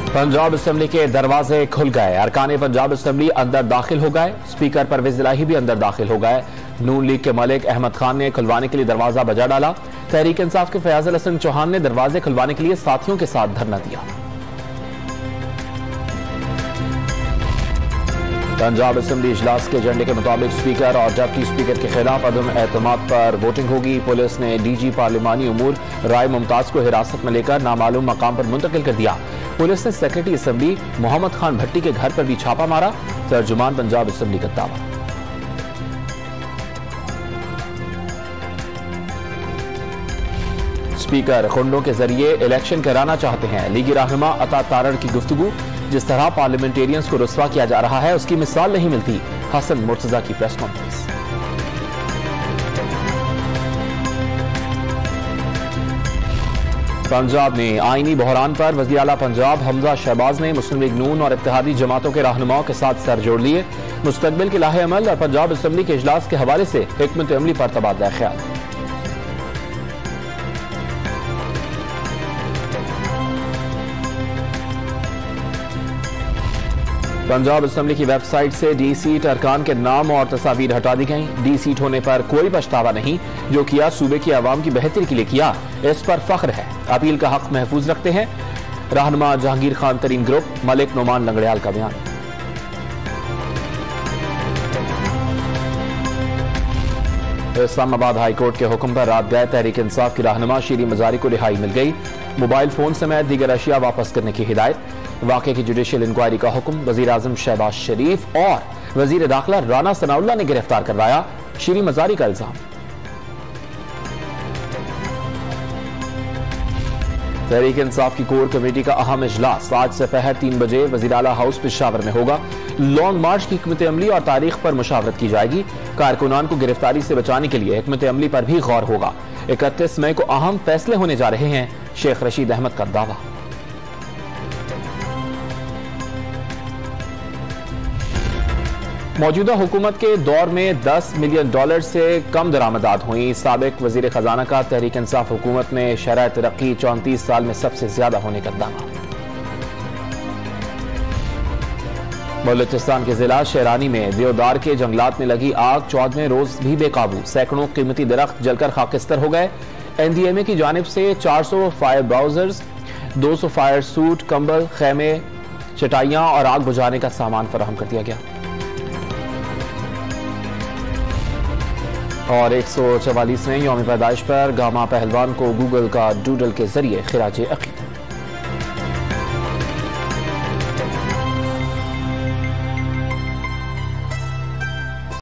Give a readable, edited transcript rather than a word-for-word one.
Punjab assembly के दरवाजे खुल गए। अरकान पंजाब असम्बली अंदर दाखिल हो गए। स्पीकर परवेज इलाही भी अंदर दाखिल हो गए। नून लीग के मलिक अहमद खान ने खुलवाने के लिए दरवाजा बजा डाला। तहरीक इंसाफ के फयाज हसन चौहान ने दरवाजे खुलवाने के लिए साथियों के साथ धरना दिया। पंजाब असम्बली इजलास के एजेंडे के मुताबिक स्पीकर और डिप्टी स्पीकर के खिलाफ अदम एतमाद पर वोटिंग होगी। पुलिस ने डीजी पार्लिमानी उमूर राय मुमताज को हिरासत में लेकर नामालूम मकाम पर मुंतकिल कर दिया। पुलिस ने सेक्रेटरी असम्बली मोहम्मद खान भट्टी के घर पर भी छापा मारा। तर्जुमान पंजाब असम्बली का दावा। स्पीकर खुंडों के जरिए इलेक्शन कराना चाहते हैं। लीगी रहनुमा अता तारड़ की गुफ्तगू। जिस तरह पार्लियामेंटेरियंस को रुस्वा किया जा रहा है उसकी मिसाल नहीं मिलती। हसन मुर्तजा की प्रेस कॉन्फ्रेंस। पंजाब में आईनी बहरान पर वज़ीर आला पंजाब हमजा शहबाज ने मुस्लिम लीग नून और इत्तेहादी जमातों के रहनुमाओं के साथ सर जोड़ लिए। मुस्तकबिल के लाहे अमल और पंजाब असम्बली के इजलास के हवाले से हिकमत अमली पर तबादला ख्याल। पंजाब असम्बली की वेबसाइट से डी सीट अरकान के नाम और तस्वीर हटा दी गई। डी सीट होने पर कोई पछतावा नहीं। जो किया सूबे की आवाम की बेहतरी के लिए किया, इस पर फख्र है। अपील का हक महफूज रखते हैं। रहनुमा जहांगीर खान तरीन ग्रुप, मलिक नोमान लंगड़ियाल का बयान। इस्लामाबाद हाई कोर्ट के हुक्म पर रात गए तहरीक इंसाफ की रहनुमा शीरी मजारी को रिहाई मिल गई। मोबाइल फोन समेत दीगर अशिया वापस करने की हिदायत। वाक़े की जुडिशियल इंक्वायरी का हुक्म। वजीर आजम शहबाज शरीफ और वजीर दाखिला राना सनाउल्लाह ने गिरफ्तार करवाया। शीरी मजारी का इल्जाम। तहरीक इंसाफ की कोर कमेटी का अहम इजलास आज दोपहर 3 बजे वजीर आला हाउस पेशावर में होगा। लॉन्ग मार्च की हिकमत अमली और तारीख पर मुशावरत की जाएगी। कारकुनान को गिरफ्तारी से बचाने के लिए हिकमत अमली पर भी गौर होगा। 31 मई को अहम फैसले होने जा रहे हैं। शेख रशीद अहमद का दावा। मौजूदा हुकूमत के दौर में $10 मिलियन से कम दरामदात हुई। साबिक वजीर खजाना का तहरीक इंसाफ हुकूमत में शरह तरक्की 34 साल में सबसे ज्यादा होने का दावा। बलूचिस्तान के जिला शेरानी में देवदार के जंगलात में लगी आग 14वें रोज भी बेकाबू। सैकड़ों कीमती दरख्त जलकर खाकिस्तर हो गए। एनडीएमए की जानिब से 400 फायर ब्राउजर्स, 200 फायर सूट, कंबल, खेमे, चटाइयां और आग बुझाने का सामान फराहम कर दिया गया। और 144वें यौम पैदाइश पर गामा पहलवान को गूगल का डूडल के जरिए खिराज अकीदत।